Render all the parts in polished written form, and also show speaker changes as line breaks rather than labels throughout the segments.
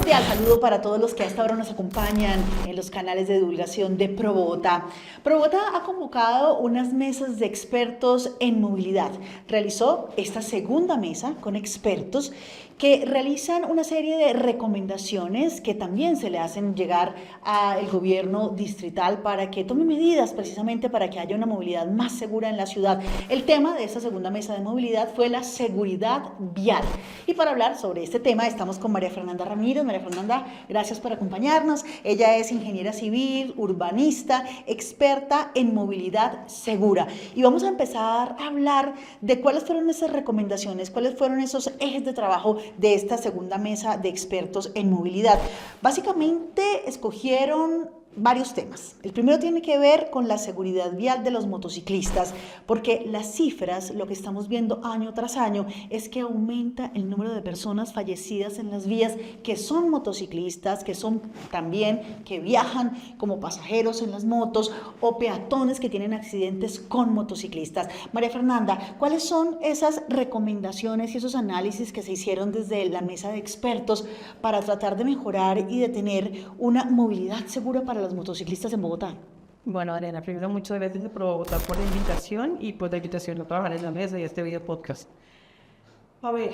cordial saludo para todos los que a esta hora nos acompañan en los canales de divulgación de ProBogotá. ProBogotá ha convocado unas mesas de expertos en movilidad. Realizó esta segunda mesa con expertos que realizan una serie de recomendaciones que también se le hacen llegar al gobierno distrital para que tome medidas precisamente para que haya una movilidad más segura en la ciudad. El tema de esta segunda mesa de movilidad fue la seguridad vial. Y para hablar sobre este tema estamos con María Fernanda Ramírez. María Fernanda, gracias por acompañarnos. Ella es ingeniera civil, urbanista, experta en movilidad segura. Y vamos a empezar a hablar de cuáles fueron esas recomendaciones, cuáles fueron esos ejes de trabajo de esta segunda mesa de expertos en movilidad. Básicamente escogieron varios temas. El primero tiene que ver con la seguridad vial de los motociclistas, porque las cifras, lo que estamos viendo año tras año, es que aumenta el número de personas fallecidas en las vías que son motociclistas, que son también, que viajan como pasajeros en las motos o peatones que tienen accidentes con motociclistas. María Fernanda, ¿cuáles son esas recomendaciones y esos análisis que se hicieron desde la mesa de expertos para tratar de mejorar y de tener una movilidad segura para los motociclistas en Bogotá?
Bueno, Arena, primero muchas gracias por votar por la invitación y por la invitación a trabajar en la mesa y este video podcast. A ver,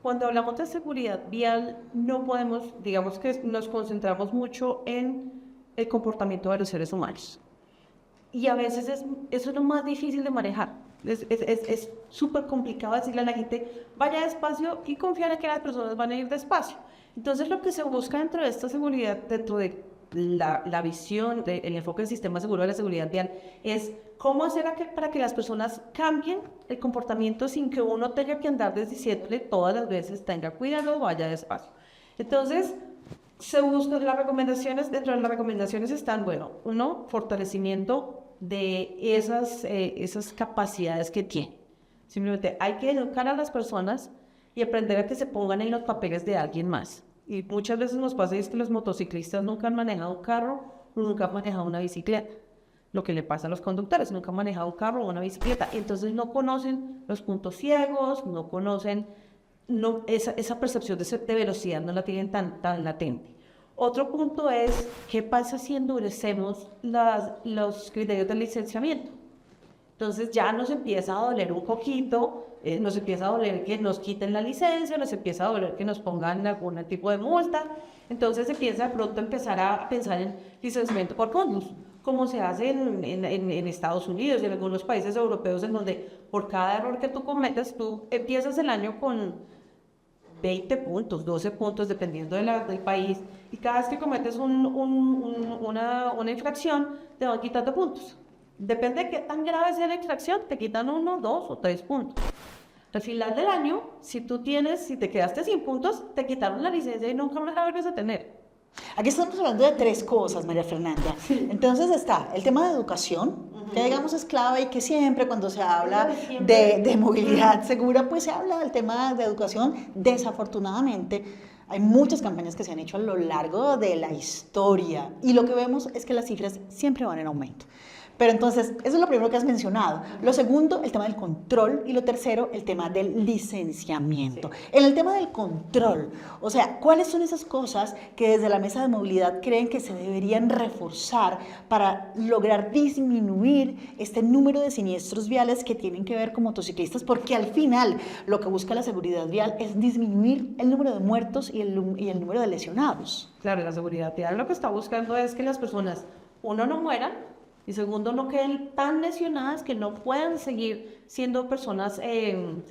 cuando hablamos de seguridad vial, no podemos, digamos que nos concentramos mucho en el comportamiento de los seres humanos. Y a veces eso es lo más difícil de manejar. Es súper complicado decirle a la gente, vaya despacio y confiar en que las personas van a ir despacio. Entonces, lo que se busca dentro de esta seguridad, dentro de la visión, el enfoque del sistema seguro de la seguridad vial, es cómo hacer para que las personas cambien el comportamiento sin que uno tenga que andar diciéndole todas las veces, tenga cuidado, vaya despacio. Entonces, se buscan las recomendaciones. Dentro de las recomendaciones están, bueno, uno, fortalecimiento de esas capacidades que tienen. Simplemente hay que educar a las personas y aprender a que se pongan en los papeles de alguien más. Y muchas veces nos pasa es que los motociclistas nunca han manejado un carro, nunca han manejado una bicicleta. Lo que le pasa a los conductores, nunca han manejado un carro o una bicicleta. Entonces no conocen los puntos ciegos, no conocen esa percepción de velocidad, no la tienen tan latente. Otro punto es, ¿qué pasa si endurecemos los criterios del licenciamiento? Entonces ya nos empieza a doler un poquito, nos empieza a doler que nos quiten la licencia, nos empieza a doler que nos pongan algún tipo de multa. Entonces se piensa de pronto empezar a pensar en licenciamiento por conducir, como se hace en Estados Unidos y en algunos países europeos, en donde por cada error que tú cometes, tú empiezas el año con 20 puntos, 12 puntos, dependiendo del país, y cada vez que cometes una infracción, te van quitando puntos. Depende de qué tan grave sea la infracción, te quitan 1, 2 o 3 puntos. Al final del año, si te quedaste sin puntos, te quitaron la licencia y nunca más la vuelves a tener.
Aquí estamos hablando de tres cosas, María Fernanda. Entonces está el tema de educación, que digamos es clave y que siempre cuando se habla de movilidad segura, pues se habla del tema de educación. Desafortunadamente, hay muchas campañas que se han hecho a lo largo de la historia y lo que vemos es que las cifras siempre van en aumento. Pero entonces, eso es lo primero que has mencionado. Lo segundo, el tema del control. Y lo tercero, el tema del licenciamiento. Sí. En el tema del control, o sea, ¿cuáles son esas cosas que desde la mesa de movilidad creen que se deberían reforzar para lograr disminuir este número de siniestros viales que tienen que ver con motociclistas? Porque al final, lo que busca la seguridad vial es disminuir el número de muertos y el número de lesionados.
Claro, la seguridad vial lo que está buscando es que las personas, uno, no mueran, y segundo, no queden tan lesionadas que no puedan seguir siendo personas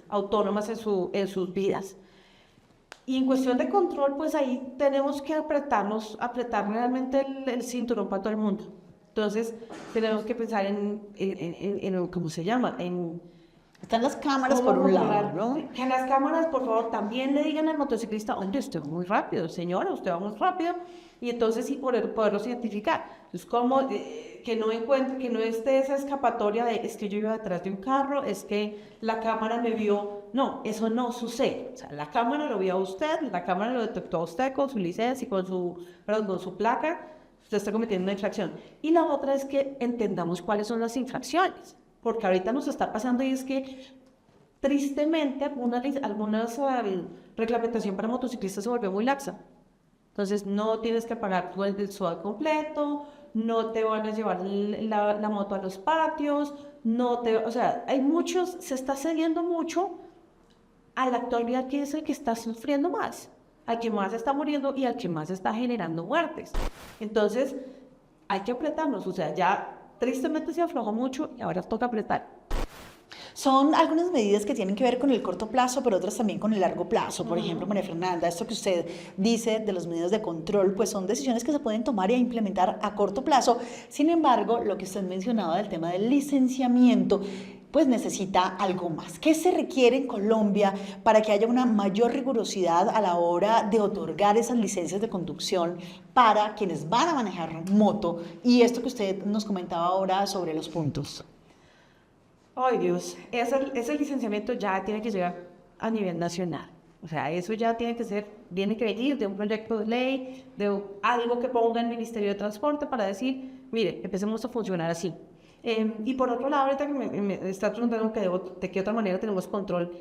autónomas en sus vidas. Y en cuestión de control, pues ahí tenemos que apretar realmente el cinturón para todo el mundo. Entonces, tenemos que pensar en ¿cómo se llama?
Están las cámaras por un lado, ¿no?
Que en las cámaras, por favor, también le digan al motociclista, oye, usted va muy rápido, señora, usted va muy rápido, y entonces sí poderlos identificar. Entonces, como que no esté esa escapatoria de, es que yo iba detrás de un carro, es que la cámara me vio. No, eso no sucede. O sea, la cámara lo vio a usted, la cámara lo detectó a usted con su licencia y con su placa, usted está cometiendo una infracción. Y la otra es que entendamos cuáles son las infracciones. Porque ahorita nos está pasando y es que tristemente algunas reglamentación para motociclistas se volvió muy laxa. Entonces, no tienes que pagar todo el SOAT completo, no te van a llevar la moto a los patios, o sea, hay muchos, se está cediendo mucho a la actualidad que es el que está sufriendo más, al que más está muriendo y al que más está generando muertes. Entonces, hay que apretarnos, o sea, ya tristemente se aflojó mucho y ahora toca apretar.
Son algunas medidas que tienen que ver con el corto plazo, pero otras también con el largo plazo. Por ejemplo, María Fernanda, esto que usted dice de los medios de control, pues son decisiones que se pueden tomar y implementar a corto plazo. Sin embargo, lo que usted mencionaba del tema del licenciamiento, pues necesita algo más. ¿Qué se requiere en Colombia para que haya una mayor rigurosidad a la hora de otorgar esas licencias de conducción para quienes van a manejar moto? Y esto que usted nos comentaba ahora sobre los puntos.
Ay, Dios, ese licenciamiento ya tiene que llegar a nivel nacional. O sea, eso ya tiene que venir de un proyecto de ley, de algo que ponga el Ministerio de Transporte para decir, mire, empecemos a funcionar así. Y por otro lado, ahorita que me está preguntando de qué otra manera tenemos control,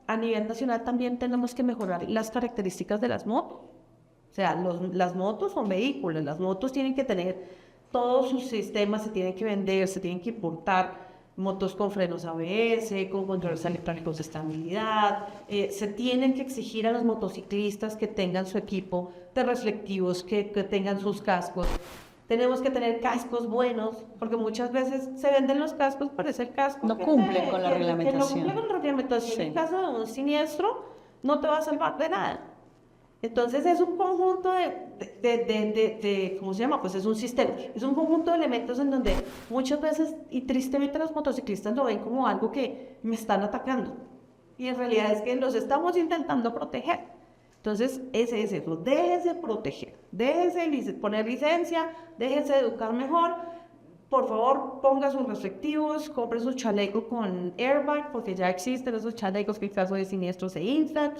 a nivel nacional también tenemos que mejorar las características de las motos. O sea, las motos son vehículos, las motos tienen que tener todos sus sistemas, se tienen que vender, se tienen que importar. Motos con frenos ABS, con controles electrónicos de estabilidad. Se tienen que exigir a los motociclistas que tengan su equipo de reflectivos, que tengan sus cascos. Tenemos que tener cascos buenos, porque muchas veces se venden los cascos, pero es el casco
no cumplen con la reglamentación.
Que no cumple con la reglamentación.
Sí.
En caso de un siniestro, no te va a salvar de nada. Entonces es un conjunto ¿cómo se llama? Pues es un sistema, es un conjunto de elementos en donde muchas veces, y tristemente los motociclistas lo ven como algo que me están atacando. Y en realidad es que los estamos intentando proteger. Entonces, ese es eso, déjese proteger, déjese poner licencia, déjese educar mejor. Por favor, ponga sus reflectivos, compre su chaleco con airbag, porque ya existen esos chalecos que en caso de siniestro se inflan.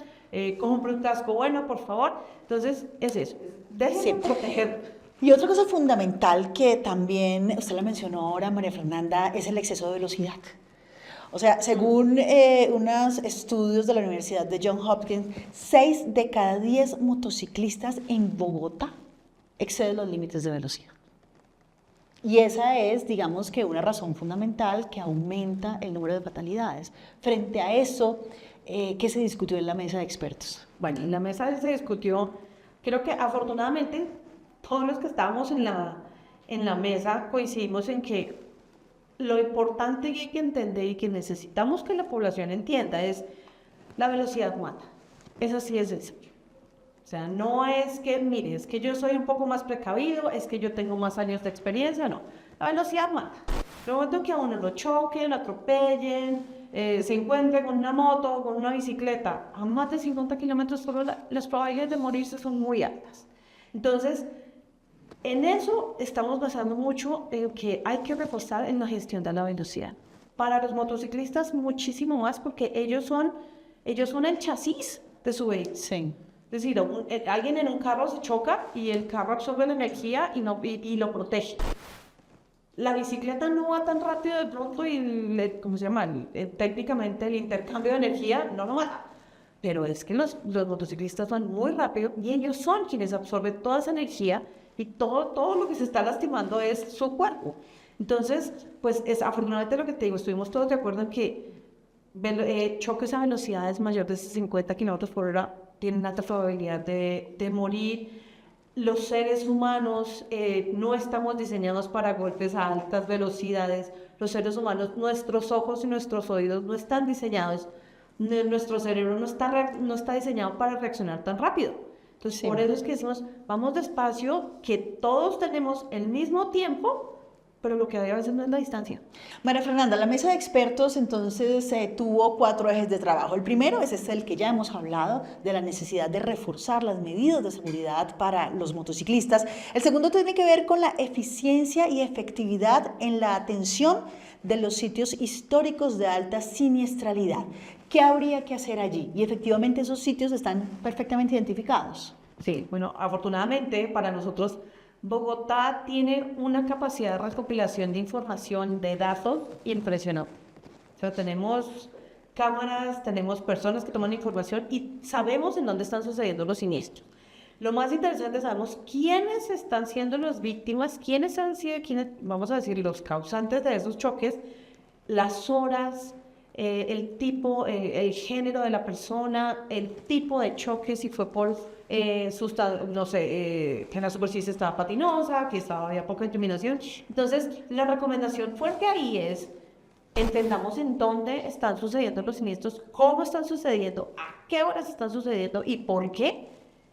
Compre un casco bueno, por favor. Entonces, es eso. Déjense proteger.
Y otra cosa fundamental que también usted la mencionó ahora, María Fernanda, es el exceso de velocidad. O sea, según unos estudios de la Universidad de Johns Hopkins, 6 de cada 10 motociclistas en Bogotá exceden los límites de velocidad. Y esa es, digamos que una razón fundamental que aumenta el número de fatalidades. Frente a eso, ¿qué se discutió en la mesa de expertos?
Bueno, en la mesa se discutió, creo que afortunadamente todos los que estábamos en la mesa coincidimos en que lo importante que hay que entender y que necesitamos que la población entienda es la velocidad mata. Eso sí es eso. O sea, no es que, mire, es que yo soy un poco más precavido, es que yo tengo más años de experiencia, no. La velocidad mata. El momento que a uno lo choquen, lo atropellen, se encuentre con una moto, con una bicicleta, a más de 50 kilómetros por hora, las probabilidades de morirse son muy altas. Entonces, en eso estamos basando mucho en que hay que reforzar en la gestión de la velocidad. Para los motociclistas, muchísimo más, porque ellos son el chasis de su vehículo.
Sí.
Es decir, alguien en un carro se choca y el carro absorbe la energía y lo protege. La bicicleta no va tan rápido de pronto y, ¿cómo se llama? Técnicamente el intercambio de energía no lo mata. Pero es que los motociclistas van muy rápido y ellos son quienes absorben toda esa energía y todo lo que se está lastimando es su cuerpo. Entonces, pues es afortunadamente lo que te digo, estuvimos todos de acuerdo en que choques a velocidades mayor de 50 kilómetros por hora tienen alta probabilidad de morir. Los seres humanos no estamos diseñados para golpes a altas velocidades. Los seres humanos, nuestros ojos y nuestros oídos no están diseñados, nuestro cerebro no está diseñado para reaccionar tan rápido. Entonces, sí, por eso es que decimos, vamos despacio, que todos tenemos el mismo tiempo, pero lo que hay a veces no es la distancia.
María Fernanda, la mesa de expertos entonces tuvo 4 ejes de trabajo. El primero es el que ya hemos hablado, de la necesidad de reforzar las medidas de seguridad para los motociclistas. El segundo tiene que ver con la eficiencia y efectividad en la atención de los sitios históricos de alta siniestralidad. ¿Qué habría que hacer allí? Y efectivamente esos sitios están perfectamente identificados.
Sí, bueno, afortunadamente para nosotros Bogotá tiene una capacidad de recopilación de información, de datos impresionante. O sea, tenemos cámaras, tenemos personas que toman información y sabemos en dónde están sucediendo los siniestros. Lo más interesante, sabemos quiénes están siendo las víctimas, quiénes han sido, quiénes, vamos a decir, los causantes de esos choques, las horas, el tipo, el género de la persona, el tipo de choque, si fue por, no sé, que la superficie estaba patinosa, que había poca iluminación. Entonces, la recomendación fuerte ahí es, entendamos en dónde están sucediendo los siniestros, cómo están sucediendo, a qué horas están sucediendo y por qué.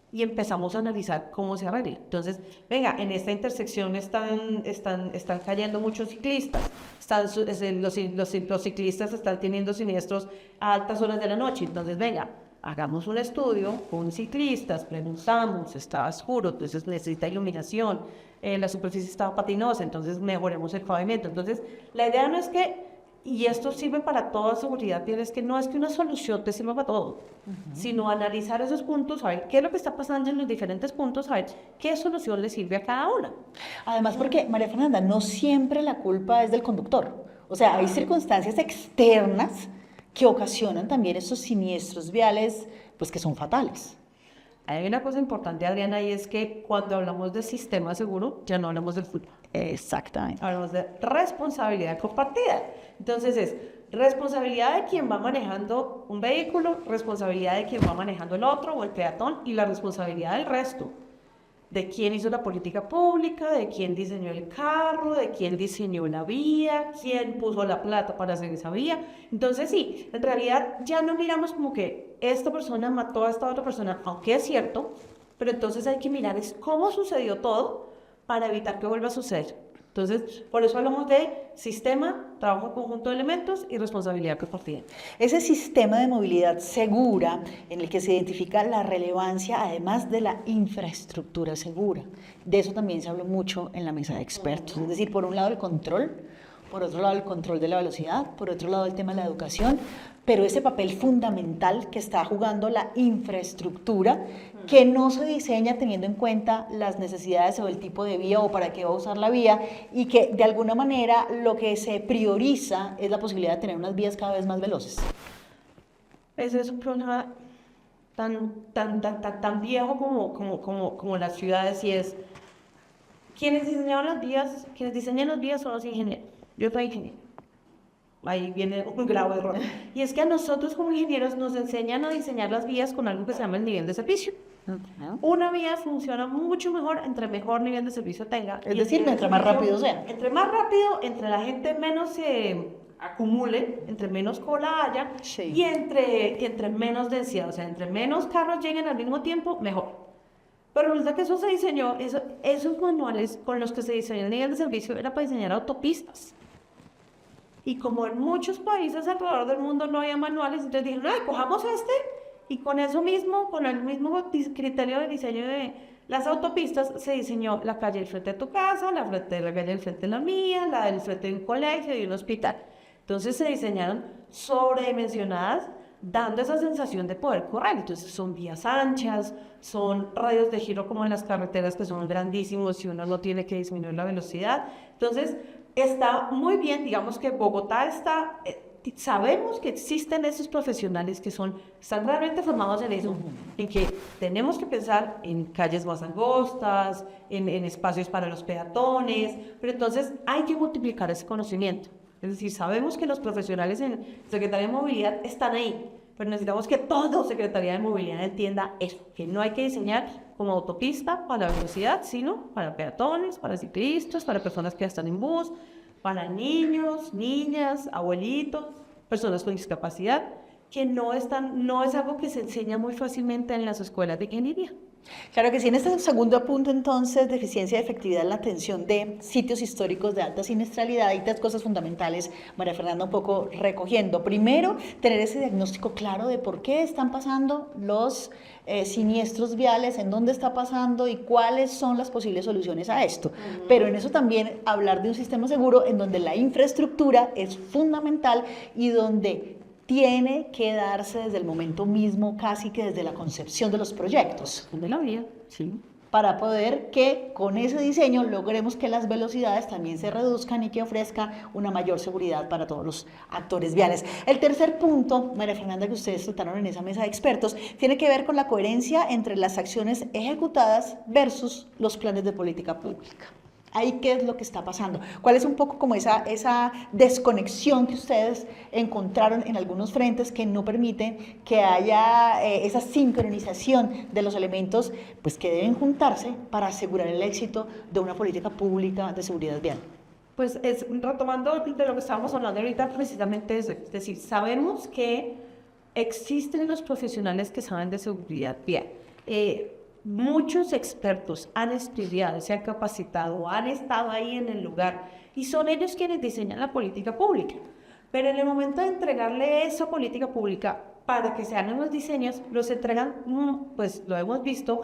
Y empezamos a analizar cómo se arregla. Entonces, venga, en esta intersección están cayendo muchos ciclistas, los ciclistas están teniendo siniestros a altas horas de la noche. Entonces, venga, hagamos un estudio con ciclistas, preguntamos, está oscuro, entonces necesita iluminación, la superficie está patinosa, entonces mejoremos el pavimento. Entonces, la idea no es que, y esto sirve para toda seguridad, es que no es que una solución te sirva para todo, sino analizar esos puntos, saber qué es lo que está pasando en los diferentes puntos, saber qué solución le sirve a cada una.
Además, porque, María Fernanda, no siempre la culpa es del conductor. O sea, hay circunstancias externas que ocasionan también estos siniestros viales, pues que son fatales.
Hay una cosa importante, Adriana, y es que cuando hablamos de sistema seguro, ya no hablamos del fútbol.
Exactamente.
Hablamos de responsabilidad compartida. Entonces es responsabilidad de quien va manejando un vehículo, responsabilidad de quien va manejando el otro o el peatón y la responsabilidad del resto. De quién hizo la política pública, de quién diseñó el carro, de quién diseñó la vía, quién puso la plata para hacer esa vía. Entonces sí, en realidad ya no miramos como que esta persona mató a esta otra persona, aunque es cierto, pero entonces hay que mirar es cómo sucedió todo para evitar que vuelva a suceder. Entonces, por eso hablamos de sistema, trabajo en conjunto de elementos y responsabilidad compartida.
Ese sistema de movilidad segura en el que se identifica la relevancia, además de la infraestructura segura. De eso también se habló mucho en la mesa de expertos. Es decir, por un lado el control, por otro lado el control de la velocidad, por otro lado el tema de la educación, pero ese papel fundamental que está jugando la infraestructura, que no se diseña teniendo en cuenta las necesidades o el tipo de vía o para qué va a usar la vía, y que de alguna manera lo que se prioriza es la posibilidad de tener unas vías cada vez más veloces.
Ese es un problema tan viejo como las ciudades, y es quienes diseñaron las vías, quienes diseñan las vías son los ingenieros. Yo soy ingeniero. Ahí viene un grave error. Y es que a nosotros como ingenieros nos enseñan a diseñar las vías con algo que se llama el nivel de servicio. Una vía funciona mucho mejor entre mejor nivel de servicio tenga.
Es decir, mientras más rápido sea.
Entre más rápido, entre la gente menos se acumule, entre menos cola haya, sí. Y entre menos densidad, o sea, entre menos carros lleguen al mismo tiempo, mejor. Pero resulta que eso se diseñó, esos manuales con los que se diseñó el nivel de servicio era para diseñar autopistas. Y como en muchos países alrededor del mundo no había manuales, entonces dijeron, cojamos este, y con eso mismo, con el mismo criterio de diseño de las autopistas, se diseñó la calle del frente de tu casa, la calle del frente de la mía, la del frente de un colegio y un hospital. Entonces se diseñaron sobredimensionadas, dando esa sensación de poder correr. Entonces son vías anchas, son radios de giro como en las carreteras que son grandísimos y uno no tiene que disminuir la velocidad. Entonces está muy bien, digamos que Bogotá está, sabemos que existen esos profesionales que están realmente formados en eso, en que tenemos que pensar en calles más angostas, en espacios para los peatones, pero entonces hay que multiplicar ese conocimiento. Es decir, sabemos que los profesionales en Secretaría de Movilidad están ahí, pero necesitamos que toda Secretaría de Movilidad entienda eso, que no hay que diseñar como autopista para la velocidad, sino para peatones, para ciclistas, para personas que están en bus, para niños, niñas, abuelitos, personas con discapacidad, que no es algo que se enseña muy fácilmente en las escuelas de ingeniería.
Claro que sí. En este segundo punto, entonces, de eficiencia y efectividad en la atención de sitios históricos de alta siniestralidad, hay tres cosas fundamentales, María Fernanda, un poco recogiendo. Primero, tener ese diagnóstico claro de por qué están pasando los siniestros viales, en dónde está pasando y cuáles son las posibles soluciones a esto. Pero en eso también hablar de un sistema seguro en donde la infraestructura es fundamental y donde tiene que darse desde el momento mismo, casi que desde la concepción de los proyectos.
De la vía, sí.
para poder que con ese diseño logremos que las velocidades también se reduzcan y que ofrezca una mayor seguridad para todos los actores viales. El tercer punto, María Fernanda, que ustedes trataron en esa mesa de expertos, tiene que ver con la coherencia entre las acciones ejecutadas versus los planes de política pública. Ahí, ¿qué es lo que está pasando? ¿Cuál es un poco como esa desconexión que ustedes encontraron en algunos frentes que no permiten que haya esa sincronización de los elementos pues, que deben juntarse para asegurar el éxito de una política pública de seguridad vial?
Pues retomando de lo que estábamos hablando ahorita, precisamente es decir, sabemos que existen los profesionales que saben de seguridad vial. Muchos expertos han estudiado, se han capacitado, han estado ahí en el lugar y son ellos quienes diseñan la política pública. Pero en el momento de entregarle esa política pública para que se hagan los diseños, los entregan, pues lo hemos visto,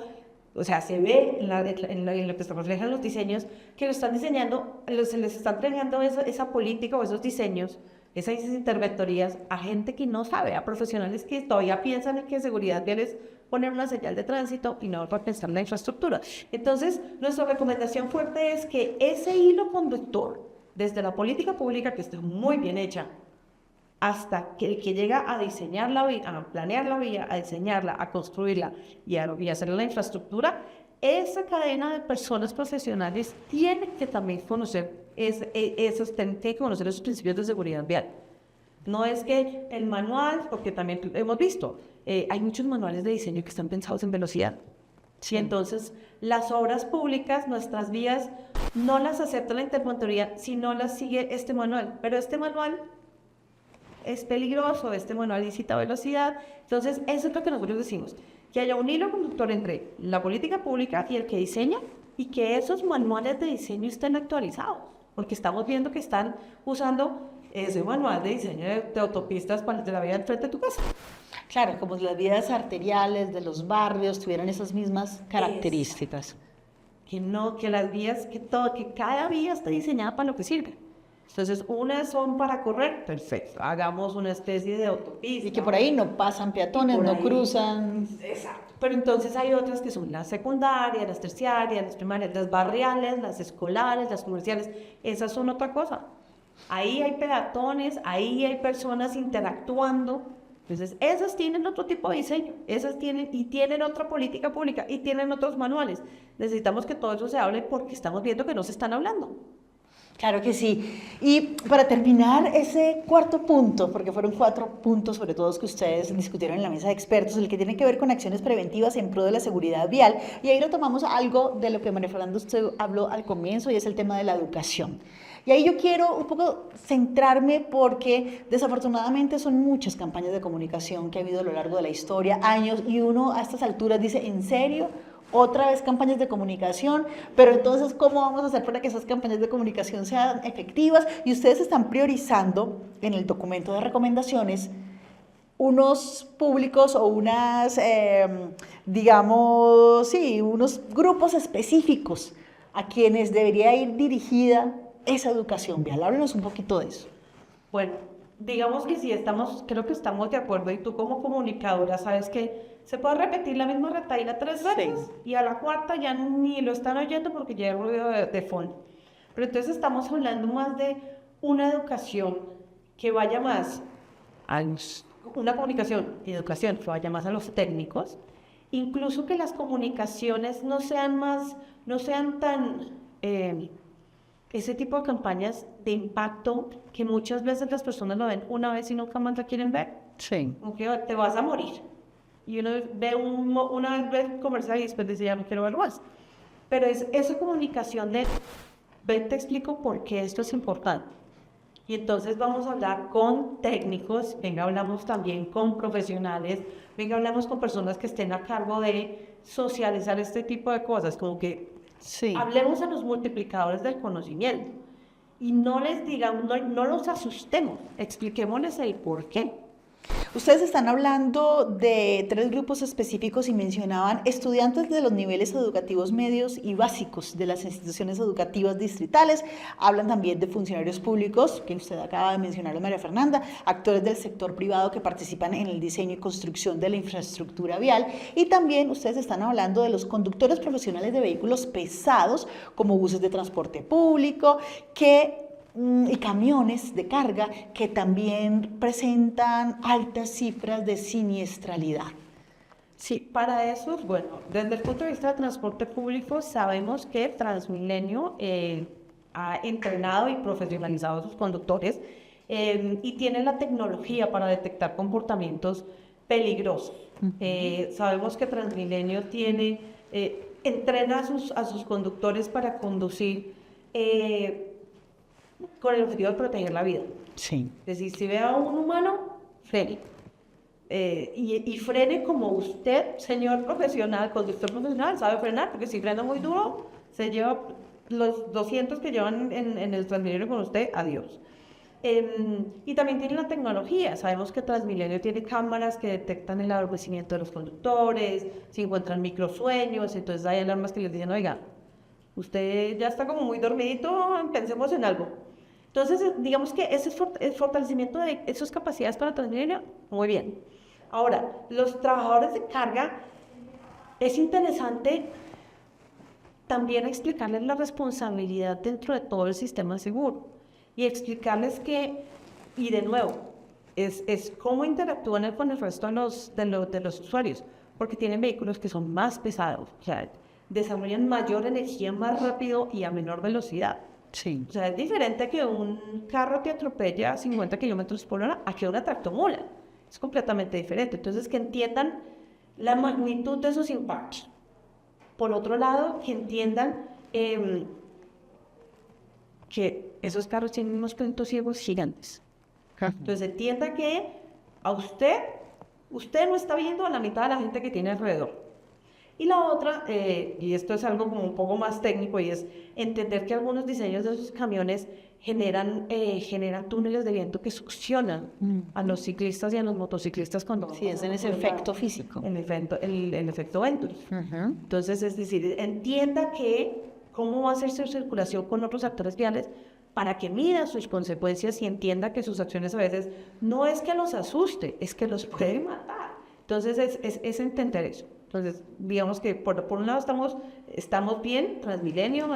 o sea, se ve en lo que se reflejan los diseños, que lo están diseñando, se les está entregando esa política o esos diseños, esas interventorías a gente que no sabe, a profesionales que todavía piensan en que seguridad vial es poner una señal de tránsito y no repensar la infraestructura. Entonces, nuestra recomendación fuerte es que ese hilo conductor, desde la política pública, que está muy bien hecha, hasta que llega a diseñar la vía, a planear la vía, a diseñarla, a construirla y a hacer la infraestructura, esa cadena de personas profesionales tiene que también conocer tiene que conocer esos principios de seguridad vial. No es que el manual, porque también hemos visto, hay muchos manuales de diseño que están pensados en velocidad. Sí. Entonces, las obras públicas, nuestras vías, no las acepta la interventoría si no las sigue este manual. Pero este manual es peligroso, este manual incita a velocidad. Entonces, eso es lo que nosotros decimos, que haya un hilo conductor entre la política pública y el que diseña y que esos manuales de diseño estén actualizados. Porque estamos viendo que están usando ese manual de diseño de autopistas de la vía del frente de tu casa.
Claro, como las vías arteriales de los barrios tuvieran esas mismas características.
Que las vías, que cada vía está diseñada para lo que sirve. Entonces, unas son para correr, perfecto, hagamos una especie de autopista.
Y que por ahí no pasan peatones, no cruzan.
Exacto. Pero entonces hay otras que son las secundarias, las terciarias, las primarias, las barriales, las escolares, las comerciales. Esas son otra cosa. Ahí hay peatones, ahí hay personas interactuando. Entonces, esas tienen otro tipo de diseño, tienen otra política pública y tienen otros manuales. Necesitamos que todo eso se hable porque estamos viendo que no se están hablando.
Claro que sí. Y para terminar ese cuarto punto, porque fueron 4 puntos sobre todo que ustedes discutieron en la mesa de expertos, el que tiene que ver con acciones preventivas en pro de la seguridad vial, y ahí retomamos algo de lo que María Fernanda usted habló al comienzo, y es el tema de la educación. Y ahí yo quiero un poco centrarme porque desafortunadamente son muchas campañas de comunicación que ha habido a lo largo de la historia, años, y uno a estas alturas dice, ¿en serio? Otra vez campañas de comunicación, pero entonces, ¿cómo vamos a hacer para que esas campañas de comunicación sean efectivas? Y ustedes están priorizando en el documento de recomendaciones unos públicos o unas, unos grupos específicos a quienes debería ir dirigida esa educación vial. Háblenos un poquito de eso.
Bueno, digamos que sí, creo que estamos de acuerdo, y tú como comunicadora sabes que se puede repetir la misma retaíla 3 veces y a la cuarta ya ni lo están oyendo porque ya hay ruido de fondo. Pero entonces estamos hablando más de una educación que vaya más a una comunicación y educación que vaya más a los técnicos, incluso que las comunicaciones no sean tan ese tipo de campañas de impacto que muchas veces las personas lo ven una vez y nunca más la quieren ver.
Sí.
Porque te vas a morir. Y uno ve una vez comercial y después dice, ya no quiero verlo más. Pero es esa comunicación de, ven, te explico por qué esto es importante. Y entonces vamos a hablar con técnicos, venga, hablamos también con profesionales, venga, hablamos con personas que estén a cargo de socializar este tipo de cosas, como que hablemos a los multiplicadores del conocimiento y no les digamos, no los asustemos, expliquémosles el por qué.
Ustedes están hablando de 3 grupos específicos y mencionaban estudiantes de los niveles educativos medios y básicos de las instituciones educativas distritales. Hablan también de funcionarios públicos, que usted acaba de mencionar, María Fernanda, actores del sector privado que participan en el diseño y construcción de la infraestructura vial. Y también ustedes están hablando de los conductores profesionales de vehículos pesados, como buses de transporte público, y camiones de carga que también presentan altas cifras de siniestralidad.
Sí, para eso, bueno, desde el punto de vista de transporte público, sabemos que Transmilenio ha entrenado y profesionalizado a sus conductores y tiene la tecnología para detectar comportamientos peligrosos. Sabemos que Transmilenio entrena a sus conductores para conducir con el objetivo de proteger la vida.
Sí.
Es decir, si ve a un humano, frene. Y frene como usted, señor profesional, conductor profesional, sabe frenar, porque si frena muy duro, se lleva los 200 que llevan en el Transmilenio con usted, adiós. Y también tiene la tecnología. Sabemos que Transmilenio tiene cámaras que detectan el adormecimiento de los conductores, si encuentran microsueños, entonces hay alarmas que les dicen, oiga, usted ya está como muy dormidito, pensemos en algo. Entonces, digamos que ese el fortalecimiento de esas capacidades para Transmilenio, muy bien. Ahora, los trabajadores de carga, es interesante también explicarles la responsabilidad dentro de todo el sistema seguro y explicarles que, y de nuevo, es cómo interactúan con el resto de los usuarios, porque tienen vehículos que son más pesados, o sea, desarrollan mayor energía más rápido y a menor velocidad.
Sí.
O sea, es diferente que un carro te atropella a 50 kilómetros por hora a que una tractomula. Es completamente diferente. Entonces, que entiendan la magnitud de esos impactos. Por otro lado, que entiendan que esos carros tienen unos puntos ciegos gigantes. Entonces, entienda que a usted no está viendo a la mitad de la gente que tiene alrededor. Y la otra, y esto es algo como un poco más técnico, y es entender que algunos diseños de esos camiones generan túneles de viento que succionan a los ciclistas y a los motociclistas cuando...
Sí, es en ese efecto físico.
El efecto Venturi. Entonces, es decir, entienda cómo va a ser su circulación con otros actores viales para que mida sus consecuencias y entienda que sus acciones a veces no es que los asuste, es que los puede matar. Entonces, es entender eso. Entonces, digamos que por un lado estamos bien, Transmilenio,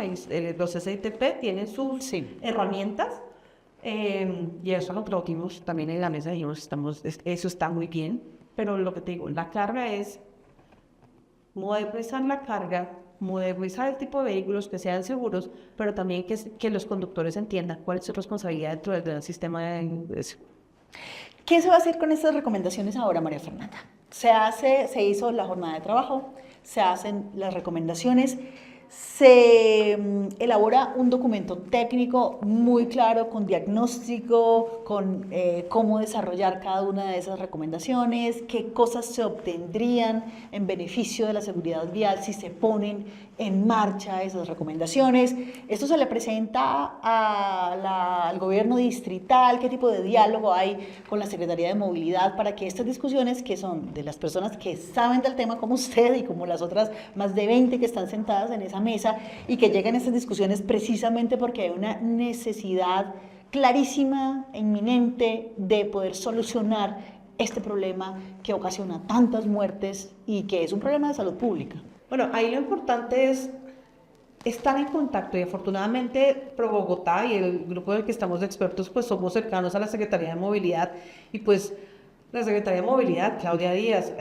los SITP tienen sus herramientas, y eso lo aplaudimos también en la mesa, dijimos, eso está muy bien, pero lo que te digo, la carga es modernizar la carga, modernizar el tipo de vehículos que sean seguros, pero también que los conductores entiendan cuál es su responsabilidad dentro del sistema de eso.
¿Qué se va a hacer con estas recomendaciones ahora, María Fernanda? Se hizo la jornada de trabajo, se hacen las recomendaciones, se elabora un documento técnico muy claro con diagnóstico, con cómo desarrollar cada una de esas recomendaciones, qué cosas se obtendrían en beneficio de la seguridad vial si se ponen en marcha esas recomendaciones. Esto se le presenta al gobierno distrital, qué tipo de diálogo hay con la Secretaría de Movilidad para que estas discusiones, que son de las personas que saben del tema como usted y como las otras más de 20 que están sentadas en esa mesa, y que lleguen a estas discusiones precisamente porque hay una necesidad clarísima e inminente de poder solucionar este problema que ocasiona tantas muertes y que es un problema de salud pública.
Bueno, ahí lo importante es estar en contacto, y afortunadamente Pro Bogotá y el grupo del que estamos de expertos pues somos cercanos a la Secretaría de Movilidad, y pues la Secretaría de Movilidad, Claudia Díaz,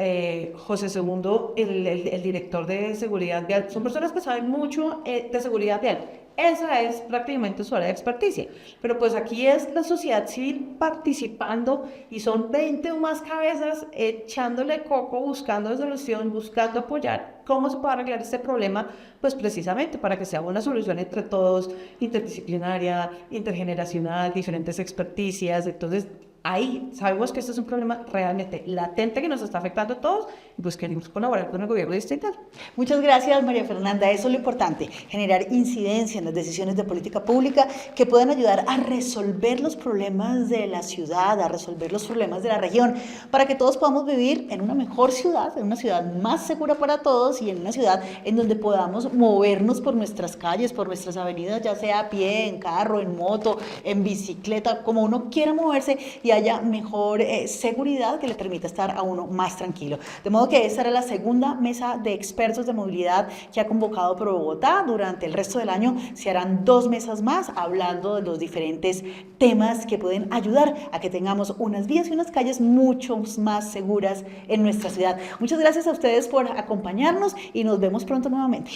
José Segundo, el director de seguridad vial, son personas que saben mucho de seguridad vial. Esa es prácticamente su área de experticia. Pero pues aquí es la sociedad civil participando y son 20 o más cabezas echándole coco, buscando solución, buscando apoyar cómo se puede arreglar este problema, pues precisamente para que sea una solución entre todos, interdisciplinaria, intergeneracional, diferentes experticias. Entonces, ahí sabemos que este es un problema realmente latente que nos está afectando a todos pues queremos colaborar con el gobierno distrital.
Muchas gracias, María Fernanda. Eso es lo importante, generar incidencia en las decisiones de política pública que puedan ayudar a resolver los problemas de la ciudad, a resolver los problemas de la región, para que todos podamos vivir en una mejor ciudad, en una ciudad más segura para todos y en una ciudad en donde podamos movernos por nuestras calles, por nuestras avenidas, ya sea a pie, en carro, en moto, en bicicleta, como uno quiera moverse y haya mejor seguridad que le permita estar a uno más tranquilo. De modo que esta era la segunda mesa de expertos de movilidad que ha convocado Pro Bogotá. Durante el resto del año se harán 2 mesas más hablando de los diferentes temas que pueden ayudar a que tengamos unas vías y unas calles mucho más seguras en nuestra ciudad. Muchas gracias a ustedes por acompañarnos y nos vemos pronto nuevamente.